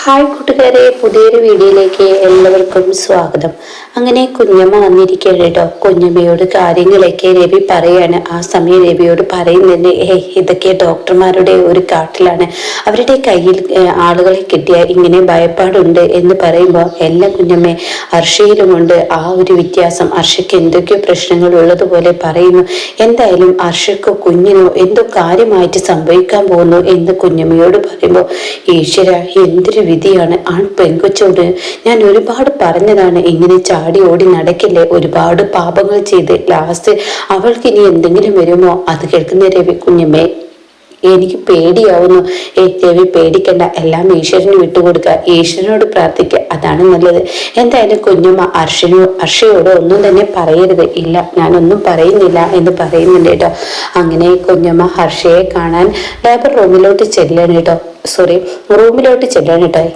Hi കൂട്ടുകാരെ, പുതിയൊരു വീഡിയോയിലേക്ക് എല്ലാവർക്കും സ്വാഗതം. അങ്ങനെ കുഞ്ഞമ്മ വന്നിരിക്കുകയാണ് കേട്ടോ. കുഞ്ഞമ്മയോട് കാര്യങ്ങളൊക്കെ രവി പറയാണ്. ആ സമയം രവിയോട് പറയുന്നുണ്ട്, ഇതൊക്കെ ഡോക്ടർമാരുടെ ഒരു കാട്ടിലാണ്, അവരുടെ കയ്യിൽ ആളുകളെ കിട്ടിയാൽ ഇങ്ങനെ ഭയപ്പാടുണ്ട് എന്ന് പറയുമ്പോൾ എല്ലാം കുഞ്ഞമ്മ അർഷയിലുമുണ്ട് ആ ഒരു വ്യത്യാസം. അർഷയ്ക്ക് എന്തൊക്കെയോ പ്രശ്നങ്ങൾ ഉള്ളതുപോലെ പറയുന്നു. എന്തായാലും അർഷയ്ക്കോ കുഞ്ഞിനോ എന്തോ കാര്യമായിട്ട് സംഭവിക്കാൻ പോകുന്നു എന്ന് കുഞ്ഞമ്മയോട് പറയുമ്പോൾ, ഈശ്വര എന്തൊരു വിധിയാണ്. പെൺകൊച്ചോട് ഞാൻ ഒരുപാട് പറഞ്ഞതാണ്, ഇങ്ങനെ ചാടി ഓടി നടക്കില്ലേ, ഒരുപാട് പാപങ്ങൾ ചെയ്ത് ലാസ്റ്റ് അവൾക്ക് ഇനി എന്തെങ്കിലും വരുമോ. അത് കേൾക്കുന്ന രവി, കുഞ്ഞമ്മേ എനിക്ക് പേടിയാവുന്നു. രവി പേടിക്കണ്ട, എല്ലാം ഈശ്വരന് വിട്ടുകൊടുക്കുക, ഈശ്വരനോട് പ്രാർത്ഥിക്കുക, അതാണ് നല്ലത്. എന്തായാലും കുഞ്ഞമ്മ അർഷയോട് ഒന്നും തന്നെ പറയരുത്. ഇല്ല, ഞാനൊന്നും പറയുന്നില്ല എന്ന് പറയുന്നുണ്ട് കേട്ടോ. അങ്ങനെ കുഞ്ഞമ്മ ഹർഷയെ കാണാൻ ലേബർ റൂമിലോട്ട് ചെല്ലാണ് കേട്ടോ.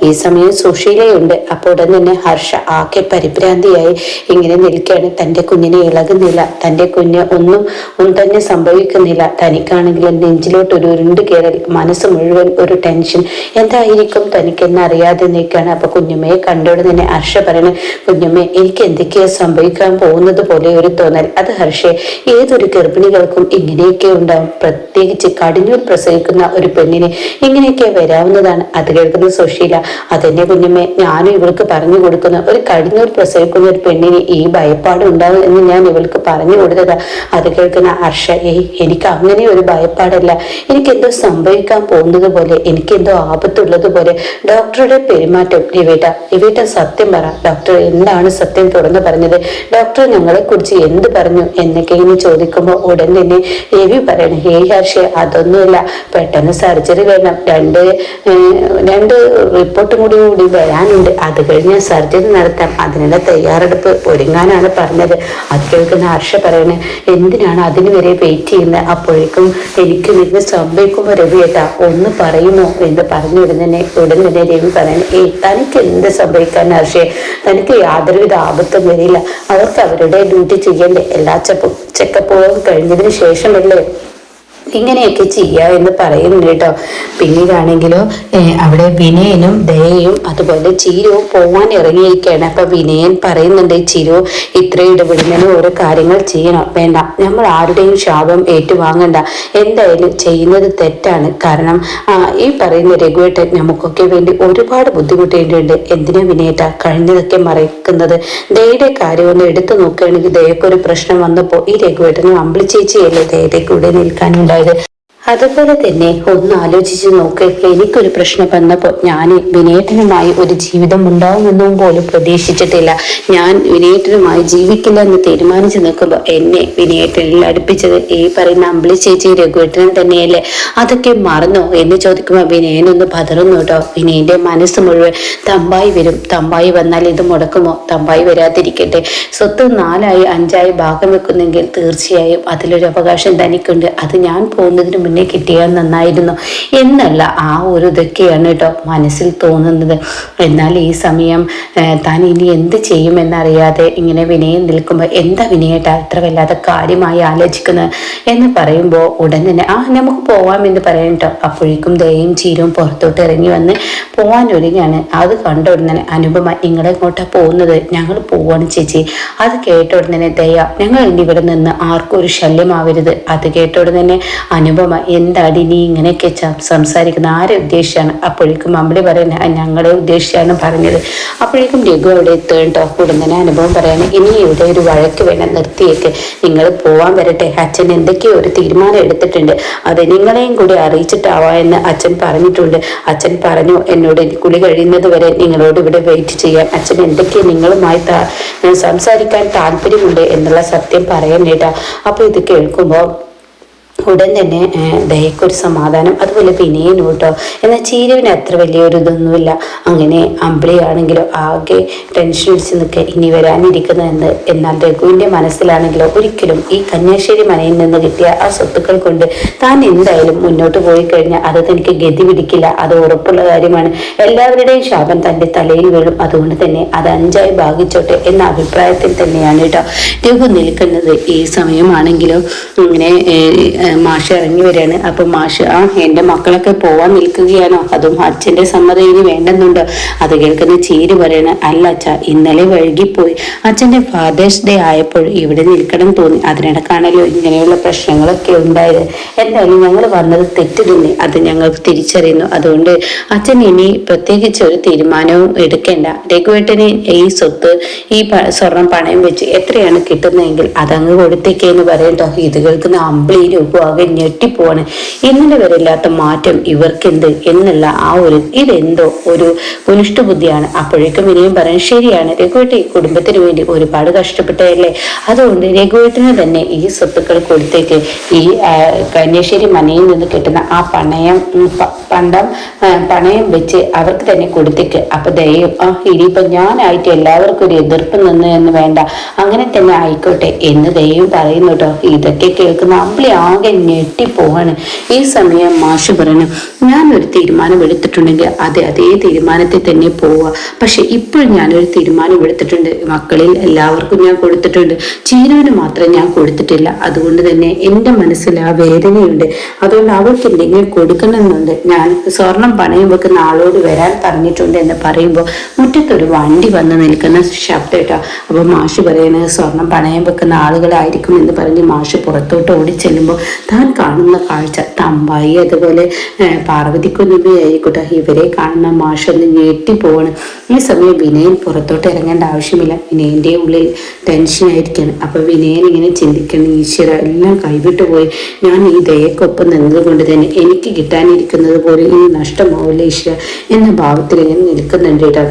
ഈ സമയം സുശീലയുണ്ട്. അപ്പോൾ ഉടൻ തന്നെ ഹർഷ ആകെ പരിഭ്രാന്തിയായി ഇങ്ങനെ നിൽക്കുകയാണ്. തൻ്റെ കുഞ്ഞിനെ ഇളകുന്നില്ല, തൻ്റെ കുഞ്ഞ് ഒന്നും തന്നെ സംഭവിക്കുന്നില്ല. തനിക്കാണെങ്കിലും നെഞ്ചിലോട്ട് ഒരു ഉരുണ്ട് കയറൽ, മനസ്സ് മുഴുവൻ ഒരു ടെൻഷൻ. എന്തായിരിക്കും തനിക്കെന്ന് അറിയാതെ നിൽക്കുകയാണ്. അപ്പൊ കുഞ്ഞമ്മയെ കണ്ടോടെ തന്നെ ഹർഷ പറയണേ, കുഞ്ഞമ്മ എനിക്ക് എന്തൊക്കെയോ സംഭവിക്കാൻ പോകുന്നത് പോലെ ഒരു തോന്നൽ. അത് ഹർഷയെ ഏതൊരു ഗർഭിണികൾക്കും ഇങ്ങനെയൊക്കെ ഉണ്ടാവും, പ്രത്യേകിച്ച് കടിഞ്ഞൂൽ പ്രസവിക്കുന്ന ഒരു പെണ്ണിന് ഇങ്ങനെയൊക്കെ വരാവുന്നതാണ്. അത് കേൾക്കുന്ന സുശീല, അതെന്നെ കുഞ്ഞമ്മേ ഞാനും ഇവൾക്ക് പറഞ്ഞു കൊടുക്കുന്ന, ഒരു കടിഞ്ഞൂൽ പ്രസവിക്കുന്ന ഒരു പെണ്ണിന് ഈ ഭയപ്പാട് ഉണ്ടാവും എന്ന് ഞാൻ ഇവൾക്ക് പറഞ്ഞു കൊടുത്തതാ. അത് കേൾക്കുന്ന ഹർഷ, എനിക്ക് അങ്ങനെ ഒരു ഭയപ്പാടല്ല, എനിക്കെന്തോ സംഭവിക്കാൻ പോകുന്നത് പോലെ, എനിക്കെന്തോ ആപത്തുള്ളത് പോലെ. ഡോക്ടറുടെ പെരുമാറ്റം, രവിട്ട സത്യം പറ, ഡോക്ടർ എന്താണ് സത്യം തുറന്നു പറഞ്ഞത്, ഡോക്ടർ ഞങ്ങളെ കുറിച്ച് എന്ത് പറഞ്ഞു എന്നൊക്കെ ഇനി ചോദിക്കുമ്പോൾ ഉടൻ തന്നെ രവി പറയണം, ഹർഷ അതൊന്നുമില്ല, പെട്ടെന്ന് സർജറി വേണം, രണ്ട് റിപ്പോർട്ടും കൂടി വരാനുണ്ട്, അത് കഴിഞ്ഞ് സർജറി നടത്താം, അതിനുള്ള തയ്യാറെടുപ്പ് ഒരുങ്ങാനാണ് പറഞ്ഞത്. അത് കേൾക്കുന്ന ഹർഷ പറയണേ, എന്തിനാണ് അതിന് വരെ വെയിറ്റ് ചെയ്യുന്നത്, അപ്പോഴേക്കും എനിക്ക് നിന്ന് സംഭവിക്കുമ്പോൾ രവിയേട്ടാ ഒന്ന് പറയുമോ എന്ന് പറഞ്ഞു ഉടൻ തന്നെ രവി പറയണേ, തനിക്ക് എന്ത് സംഭവിക്കാൻ ഹർഷയെ, തനിക്ക് യാതൊരുവിധ ആപത്തും വരില്ല, അവർക്ക് അവരുടെ ഡ്യൂട്ടി ചെയ്യേണ്ടേ, എല്ലാ ചെക്കപ്പുകളും കഴിഞ്ഞതിന് ശേഷമല്ലേ ഇങ്ങനെയൊക്കെ ചെയ്യുക എന്ന് പറയുന്നുണ്ട് കേട്ടോ. പിന്നീടാണെങ്കിലോ അവിടെ വിനയനും ദയയും അതുപോലെ ചിരുവും പോവാൻ ഇറങ്ങിയിരിക്കുകയാണ്. അപ്പൊ വിനയൻ പറയുന്നുണ്ട്, ചിരു ഇത്ര ഇടപെടുന്നതിന് ഓരോ കാര്യങ്ങൾ ചെയ്യണം, വേണ്ട, നമ്മൾ ആരുടെയും ശാപം ഏറ്റുവാങ്ങണ്ട, എന്തായാലും ചെയ്യുന്നത് തെറ്റാണ്. കാരണം ഈ പറയുന്ന രഘുവേട്ടൻ നമുക്കൊക്കെ വേണ്ടി ഒരുപാട് ബുദ്ധിമുട്ടേണ്ടിയുണ്ട്. എന്തിനാ വിനയേട്ട കഴിഞ്ഞതൊക്കെ മറക്കുന്നത്, ദയയുടെ കാര്യമൊന്ന് എടുത്തു നോക്കുകയാണെങ്കിൽ ദയക്കൊരു പ്രശ്നം വന്നപ്പോൾ ഈ രഘുവേട്ടനും അമ്പിളി ചേച്ചിയല്ലേ ദയയുടെ കൂടെ നിൽക്കാനുണ്ടായത്. അതുപോലെ തന്നെ ഒന്ന് ആലോചിച്ച് നോക്ക്, എനിക്കൊരു പ്രശ്നം വന്നപ്പോൾ ഞാൻ വിനേട്ടനുമായി ഒരു ജീവിതം ഉണ്ടാവുമെന്നും പോലും പ്രതീക്ഷിച്ചിട്ടില്ല. ഞാൻ വിനേട്ടനുമായി ജീവിക്കില്ല എന്ന് തീരുമാനിച്ചു നിൽക്കുമ്പോൾ എന്നെ വിനേട്ടനിൽ അടുപ്പിച്ചത് ഈ പറയുന്ന അമ്പിളി ചേച്ചി രഘുവേട്ടനും തന്നെയല്ലേ, അതൊക്കെ മറന്നോ എന്ന് ചോദിക്കുമ്പോൾ വിനയനൊന്ന് പതറുന്നു കേട്ടോ. വിനയന്റെ മനസ്സ് മുഴുവൻ തമ്പായി വരും, തമ്പായി വന്നാൽ ഇത് മുടക്കുമോ, തമ്പായി വരാതിരിക്കട്ടെ, സ്വത്ത് 4 5 ഭാഗം വെക്കുന്നെങ്കിൽ തീർച്ചയായും അതിലൊരു അവകാശം തനിക്കുണ്ട്, അത് ഞാൻ പോകുന്നതിന് മുന്നേ കിട്ടിയാൽ നന്നായിരുന്നു എന്നല്ല ആ ഒരു ഇതൊക്കെയാണ് കേട്ടോ മനസ്സിൽ തോന്നുന്നത്. എന്നാൽ ഈ സമയം താൻ ഇനി എന്ത് ചെയ്യുമെന്നറിയാതെ ഇങ്ങനെ വിനയം നിൽക്കുമ്പോൾ, എന്താ വിനയേട്ടാ ഇത്ര വല്ലാതെ കാര്യമായി ആലോചിക്കുന്നത് എന്ന് പറയുമ്പോൾ ഉടൻ തന്നെ നമുക്ക് പോവാമെന്ന് പറയാം കേട്ടോ. അപ്പോഴേക്കും ദയയും ചീരവും പുറത്തോട്ട് ഇറങ്ങി വന്ന് പോവാൻ ഒരുങ്ങാണ്. അത് കണ്ട ഉടനെ അനുപമ, നിങ്ങളെങ്ങോട്ടാ പോകുന്നത്, ഞങ്ങൾ പോവാണ് ചേച്ചി. അത് കേട്ട ഉടനെ ദയ, ഞങ്ങൾ ഇനി ഇവിടെ നിന്ന് ആർക്കും ഒരു ശല്യമാവരുത്. അത് കേട്ട ഉടനെ അനുപമ, എന്താടി നീ ഇങ്ങനെയൊക്കെ സംസാരിക്കുന്ന, ആരെ ഉദ്ദേശിച്ചാണ്. അപ്പോഴേക്കും അമ്പിളി പറയുന്നത്, ഞങ്ങളെ ഉദ്ദേശിച്ചാണ് പറഞ്ഞത്. അപ്പോഴേക്കും രഘു അവിടെ എത്തുകട്ടോ. ഉടനെ അനുഭവം പറയാണ്, ഇനി ഇവിടെ ഒരു വഴക്ക് വേണം, നിർത്തിയേക്ക്, നിങ്ങൾ പോവാൻ വരട്ടെ, അച്ഛൻ എന്തൊക്കെയോ ഒരു തീരുമാനം എടുത്തിട്ടുണ്ട്, അത് നിങ്ങളെയും കൂടി അറിയിച്ചിട്ടാവാ എന്ന് അച്ഛൻ പറഞ്ഞിട്ടുണ്ട്. അച്ഛൻ പറഞ്ഞു എന്നോട് കുളി കഴിയുന്നത് വരെ നിങ്ങളോട് ഇവിടെ വെയിറ്റ് ചെയ്യാൻ, അച്ഛൻ എന്തൊക്കെയോ നിങ്ങളുമായി സംസാരിക്കാൻ താല്പര്യമുണ്ട് എന്നുള്ള സത്യം പറയാനേട്ടാ. അപ്പൊ ഇത് കേൾക്കുമ്പോൾ ഉടൻ തന്നെ ദയക്കൊരു സമാധാനം, അതുപോലെ വിനയനും കേട്ടോ. എന്നാൽ ചീരുവിന് അത്ര വലിയൊരു ഇതൊന്നുമില്ല. അങ്ങനെ അമ്പിളിയാണെങ്കിലോ ആകെ ടെൻഷൻ അടിച്ച് നിൽക്കുക, ഇനി വരാനിരിക്കുന്നതെന്ന്. എന്നാൽ രഘുവിൻ്റെ മനസ്സിലാണെങ്കിലോ ഒരിക്കലും ഈ കന്യാശ്ശേരി മനയിൽ നിന്ന് കിട്ടിയ ആ സ്വത്തുക്കൾ കൊണ്ട് താൻ എന്തായാലും മുന്നോട്ട് പോയി കഴിഞ്ഞാൽ അത് തനിക്ക് ഗതി പിടിക്കില്ല, അത് ഉറപ്പുള്ള കാര്യമാണ്. എല്ലാവരുടെയും ശാപം തൻ്റെ തലയിൽ വീഴും, അതുകൊണ്ട് തന്നെ അത് 5 ഭാഗിച്ചോട്ടെ എന്ന അഭിപ്രായത്തിൽ തന്നെയാണ് കേട്ടോ രഘു നിൽക്കുന്നത്. ഈ സമയമാണെങ്കിലോ ഇങ്ങനെ മാഷ് ഇറങ്ങി വരികയാണ്. അപ്പൊ മാഷ് എൻ്റെ മക്കളൊക്കെ പോവാൻ നിൽക്കുകയാണോ, അതും അച്ഛൻ്റെ സമ്മതം ഇനി വേണ്ടെന്നുണ്ടോ? അത് കേൾക്കുന്ന ചീര് പറയണ, അല്ല അച്ഛ, ഇന്നലെ വൈകിപ്പോയി, അച്ഛൻ്റെ ഫാദേഴ്സ് ഡേ ആയപ്പോൾ ഇവിടെ നിൽക്കണം തോന്നി, അതിനിടക്കാണല്ലോ ഇങ്ങനെയുള്ള പ്രശ്നങ്ങളൊക്കെ ഉണ്ടായത്. എന്തായാലും ഞങ്ങൾ വന്നത് തെറ്റ് തന്നെ, അത് ഞങ്ങൾക്ക് തിരിച്ചറിയുന്നു. അതുകൊണ്ട് അച്ഛൻ ഇനി പ്രത്യേകിച്ച് ഒരു തീരുമാനവും എടുക്കേണ്ട. രഘുവേട്ടന് ഈ സ്വത്ത്, ഈ സ്വർണം പണയം വെച്ച് എത്രയാണ് കിട്ടുന്നതെങ്കിൽ അതങ്ങ് കൊടുത്തേക്കെന്ന് പറയട്ടോ. ഇത് കേൾക്കുന്ന അമ്പിളി രൂപ ആകെ ഞെട്ടിപ്പോവാണ്. ഇന്നലെ വരെ ഇല്ലാത്ത മാറ്റം ഇവർക്കെന്ത് എന്നുള്ള ഇതെന്തോ ഒരു കുനിഷ്ട ബുദ്ധിയാണ്. അപ്പോഴേക്കും ഇനിയും പറയാൻ, ശരിയാണ് രഘുവേട്ട ഈ കുടുംബത്തിന് വേണ്ടി ഒരുപാട് കഷ്ടപ്പെട്ടതല്ലേ, അതുകൊണ്ട് രഘുവേട്ടന് തന്നെ ഈ സ്വത്തുക്കൾ കൊടുത്തേക്ക്. ഈ കന്യാശ്ശേരി മനയിൽ നിന്ന് കിട്ടുന്ന ആ പണയം വെച്ച് അവർക്ക് തന്നെ കൊടുത്തേക്ക്. അപ്പൊ ദയം ഇനിയിപ്പൊ ഞാനായിട്ട് എല്ലാവർക്കും ഒരു എതിർപ്പ് നിന്ന് എന്ന് വേണ്ട, അങ്ങനെ തന്നെ ആയിക്കോട്ടെ എന്ന് ദയം പറയുന്നു കേട്ടോ. ഇതൊക്കെ കേൾക്കുന്ന അമ്പിളി ആകെ ഞെട്ടിപ്പോവാണ്. ഈ സമയം മാഷ് പറഞ്ഞു, ഞാനൊരു തീരുമാനം എടുത്തിട്ടുണ്ടെങ്കിൽ അതേ തീരുമാനത്തിൽ തന്നെ പോവുക. പക്ഷെ ഇപ്പോൾ ഞാനൊരു തീരുമാനം എടുത്തിട്ടുണ്ട്. മക്കളിൽ എല്ലാവർക്കും ഞാൻ കൊടുത്തിട്ടുണ്ട്, ചീരുവിന് മാത്രം ഞാൻ കൊടുത്തിട്ടില്ല. അതുകൊണ്ട് തന്നെ എൻ്റെ മനസ്സിൽ ആ വേദനയുണ്ട്. അതുകൊണ്ട് അവൾക്ക് എന്തെങ്കിലും കൊടുക്കണമെന്നുണ്ട്. ഞാൻ സ്വർണം പണയം വെക്കുന്ന ആളോട് വരാൻ പറഞ്ഞിട്ടുണ്ട് എന്ന് പറയുമ്പോൾ മുറ്റത്തൊരു വണ്ടി വന്ന് നിൽക്കുന്ന ശബ്ദം കേട്ടോ. അപ്പൊ മാഷ് പറയുന്നത് സ്വർണം പണയം വെക്കുന്ന ആളുകളായിരിക്കും എന്ന് പറഞ്ഞ് മാഷ് പുറത്തോട്ട് ഓടിച്ചെല്ലുമ്പോൾ താൻ കാണുന്ന കാഴ്ച തമ്പായി അതുപോലെ പാർവതിക്കുഞ്ഞുമ്മയായിരിക്കട്ടെ. ഇവരെ കാണുന്ന മാഷ് ഒന്ന് ഞെട്ടിപ്പോവാണ്. ഈ സമയം വിനയൻ പുറത്തോട്ട് ഇറങ്ങേണ്ട ആവശ്യമില്ല. വിനയന്റെ ഉള്ളിൽ ടെൻഷനായിരിക്കാണ്. അപ്പൊ വിനയൻ ഇങ്ങനെ ചിന്തിക്കണം, ഈശ്വര എല്ലാം കൈവിട്ടു പോയി, ഞാൻ ഈ ദയക്കൊപ്പം നിന്നതുകൊണ്ട് തന്നെ എനിക്ക് കിട്ടാനിരിക്കുന്നത് പോലെ ഇനി നഷ്ടമാവില്ല ഈശ്വര എന്ന ഭാവത്തിൽ ഇങ്ങനെ നിൽക്കുന്നുണ്ട് കേട്ടോ.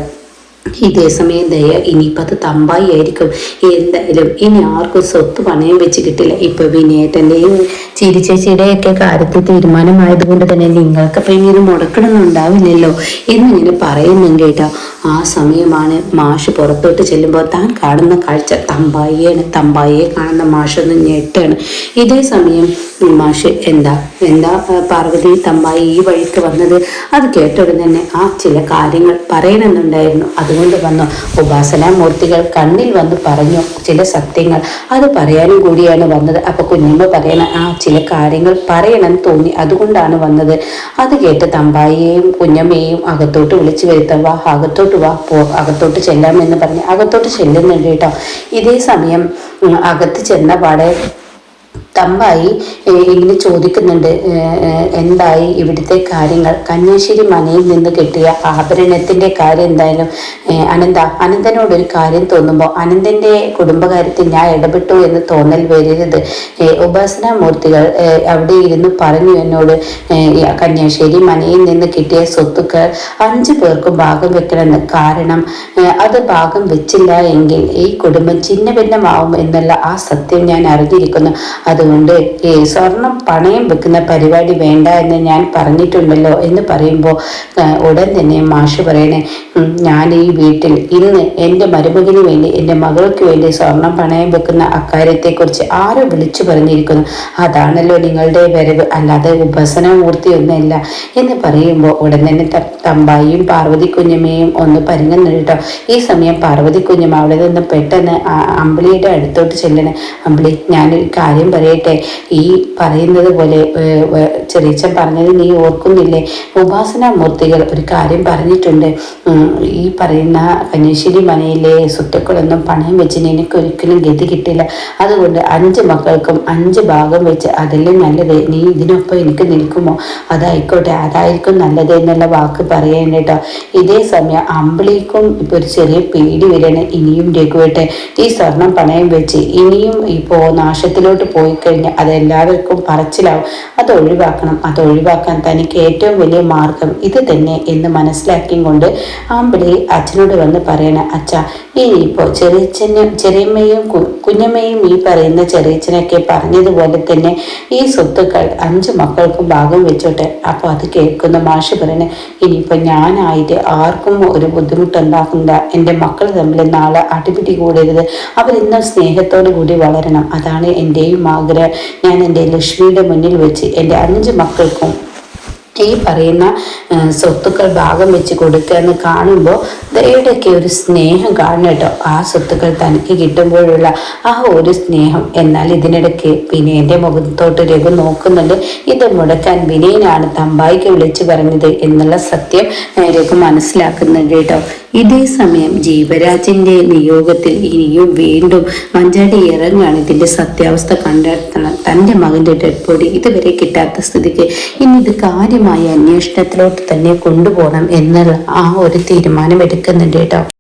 ഇതേ സമയം ദയ ഇനിയിപ്പോൾ അത് തമ്പായി ആയിരിക്കും. എന്തായാലും ഇനി ആർക്കും സ്വത്ത് പണയം വെച്ച് കിട്ടില്ല. ഇപ്പൊ വിനയേട്ടൻ്റെയും ചിരിച്ചേച്ചിയുടെയൊക്കെ കാര്യത്തിൽ തീരുമാനമായതുകൊണ്ട് തന്നെ നിങ്ങൾക്കപ്പം ഇനി ഇത് മുടക്കണമെന്നുണ്ടാവില്ലല്ലോ എന്നിങ്ങനെ പറയുന്നുണ്ട് കേട്ടോ. ആ സമയമാണ് മാഷ് പുറത്തോട്ട് ചെല്ലുമ്പോൾ താൻ കാണുന്ന കാഴ്ച തമ്പായിയാണ്. തമ്പായിയെ കാണുന്ന മാഷൊന്ന് ഞെട്ടാണ്. ഇതേ സമയം മാഷ് എന്താ പാർവതി തമ്പായി ഈ വഴിക്ക് വന്നത്, അത് കേട്ടോടും തന്നെ ചില കാര്യങ്ങൾ പറയണമെന്നുണ്ടായിരുന്നു, അതുകൊണ്ട് വന്നു. ഉപാസനാമൂർത്തികൾ കണ്ണിൽ വന്ന് പറഞ്ഞു ചില സത്യങ്ങൾ, അത് പറയാനും കൂടിയാണ് വന്നത്. അപ്പൊ കുഞ്ഞമ്മ പറയണ ചില കാര്യങ്ങൾ പറയണം തോന്നി, അതുകൊണ്ടാണ് വന്നത്. അത് കേട്ട് തമ്പായിയെയും കുഞ്ഞമ്മയെയും അകത്തോട്ട് വിളിച്ചു വരുത്താം, വാ അകത്തോട്ട് വാ, അകത്തോട്ട് ചെല്ലാമെന്ന് പറഞ്ഞ് അകത്തോട്ട് ചെല്ലുന്നുണ്ട് കേട്ടോ. ഇതേ സമയം അകത്ത് ചെന്ന പാടെ തമ്പായി ഇങ്ങനെ ചോദിക്കുന്നുണ്ട്, എന്തായി ഇവിടുത്തെ കാര്യങ്ങൾ, കന്യാശ്ശേരി മനയിൽ നിന്ന് കിട്ടിയ ആഭരണത്തിന്റെ കാര്യം എന്തായാലും അനന്തനോടൊരു കാര്യം തോന്നുമ്പോൾ അനന്തന്റെ കുടുംബകാര്യത്തിൽ ഞാൻ ഇടപെട്ടു എന്ന് തോന്നൽ വരരുത്. ഉപാസനാമൂർത്തികൾ അവിടെ ഇരുന്ന് പറഞ്ഞു എന്നോട്, കന്യാശ്ശേരി മനയിൽ നിന്ന് കിട്ടിയ സ്വത്തുക്കൾ 5 പേർക്കും ഭാഗം വെക്കണമെന്ന്. കാരണം അത് ഭാഗം വെച്ചില്ല എങ്കിൽ ഈ കുടുംബം ചിന്ന ഭിന്നമാവും എന്നുള്ള ആ സത്യം ഞാൻ അറിഞ്ഞിരിക്കുന്നു. അതുകൊണ്ട് സ്വർണം പണയം വെക്കുന്ന പരിപാടി വേണ്ട എന്ന് ഞാൻ പറഞ്ഞിട്ടുണ്ടല്ലോ എന്ന് പറയുമ്പോൾ ഉടൻ തന്നെ മാഷ് പറയണേ, ഞാൻ ഈ വീട്ടിൽ ഇന്ന് എൻ്റെ മരുമകന് വേണ്ടി, എൻ്റെ മകൾക്ക് വേണ്ടി സ്വർണം പണയം വെക്കുന്ന അക്കാര്യത്തെക്കുറിച്ച് ആരോ വിളിച്ചു പറഞ്ഞിരിക്കുന്നു, അതാണല്ലോ നിങ്ങളുടെ വരവ്, അല്ലാതെ ഉപാസനാമൂർത്തിയൊന്നുമല്ല എന്ന് പറയുമ്പോൾ ഉടൻ തന്നെ തമ്പായിയും പാർവതി കുഞ്ഞമ്മയും ഒന്ന് പരിങ്ങുന്നു കേട്ടോ. ഈ സമയം പാർവതി കുഞ്ഞമ്മ അവിടെ നിന്ന് പെട്ടെന്ന് അമ്പിളിയുടെ അടുത്തോട്ട് ചെല്ലണേ. അമ്പിളി, ഞാനൊരു കാര്യം പറയട്ടെ, ഈ പറയുന്നത് പോലെ ചെറിയച്ചൻ പറഞ്ഞത് നീ ഓർക്കുന്നില്ലേ, ഉപാസനാമൂർത്തികൾ ഒരു കാര്യം പറഞ്ഞിട്ടുണ്ട്, ഈ പറയുന്ന കന്യാശ്ശേരി മനയിലെ സ്വത്തുക്കളൊന്നും പണയം വെച്ച് നിനക്ക് ഒരിക്കലും ഗതി കിട്ടില്ല, അതുകൊണ്ട് 5 മക്കൾക്കും 5 ഭാഗം വെച്ച് അതല്ലേ നല്ലത്, നീ ഇതിനൊപ്പം എനിക്ക് നിൽക്കുമോ, അതായിരിക്കും നല്ലത് എന്നുള്ള വാക്ക് പറയാൻ കേട്ടോ. ഇതേ സമയം അമ്പിളിക്കും ഇപ്പൊ ഒരു ചെറിയ പേടി വരണം, ഇനിയും രഘുവേട്ടെ ഈ സ്വർണം പണയം വെച്ച് ഇനിയും ഇപ്പോ നാശത്തിലോട്ട് പോയി കഴിഞ്ഞാൽ അതെല്ലാവർക്കും പറച്ചിലാവും, അത് ഒഴിവാക്കാൻ തനിക്ക് ഏറ്റവും വലിയ മാർഗം ഇത് തന്നെ എന്ന് മനസ്സിലാക്കിയും കൊണ്ട് അമ്പിളി അച്ഛനോട് വന്ന് പറയണ, അച്ഛ ഇനിയിപ്പോ ചെറിയമ്മയും കുഞ്ഞമ്മയും ഈ പറയുന്ന ചെറിയച്ഛനൊക്കെ പറഞ്ഞതുപോലെ തന്നെ ഈ സ്വത്തുക്കൾ 5 മക്കൾക്കും ഭാഗം വെച്ചോട്ടെ. അപ്പൊ അത് കേൾക്കുന്ന മാഷ് പറയണേ, ഇനിയിപ്പോ ഞാനായിട്ട് ആർക്കും ഒരു ബുദ്ധിമുട്ടുണ്ടാക്കണ്ട, എൻ്റെ മക്കൾ തമ്മിൽ നാളെ അടിപിടി കൂടരുത്, അവരിന്നും സ്നേഹത്തോടു കൂടി വളരണം, അതാണ് എൻ്റെയും ആഗ്രഹം. ഞാൻ എൻ്റെ ലക്ഷ്മിയുടെ മുന്നിൽ വെച്ച് എൻ്റെ 5 മക്കൾക്കും ഈ പറയുന്ന സ്വത്തുക്കൾ ഭാഗം വെച്ച് കൊടുക്കുക എന്ന് കാണുമ്പോൾ ദയുടെയൊക്കെ ഒരു സ്നേഹം കാണണം കേട്ടോ. ആ സ്വത്തുക്കൾ തനിക്ക് കിട്ടുമ്പോഴുള്ള ആ ഒരു സ്നേഹം. എന്നാൽ ഇതിനിടയ്ക്ക് വിനയന്റെ മുഖത്തോട്ട് രഘു നോക്കുന്നുണ്ട്. ഇത് മുടക്കാൻ വിനയനാണ് തമ്പായിക്ക് വിളിച്ചു പറഞ്ഞത് എന്നുള്ള സത്യം രഘു മനസ്സിലാക്കുന്നുണ്ട് കേട്ടോ. ഇതേ സമയം ജീവരാജിന്റെ നിയോഗത്തിൽ ഇനിയും വീണ്ടും മഞ്ചാടി ഇറങ്ങാണ്. ഇതിന്റെ സത്യാവസ്ഥ കണ്ടെത്തണം. തൻ്റെ മകന്റെ ഡെഡ് ബോഡി ഇതുവരെ കിട്ടാത്ത സ്ഥിതിക്ക് ഇനി ഇത് കാര്യമായ അന്വേഷണത്തിലോട്ട് തന്നെ കൊണ്ടുപോകണം എന്നുള്ള ആ ഒരു തീരുമാനം എടുക്കുന്നുണ്ട് കേട്ടോ.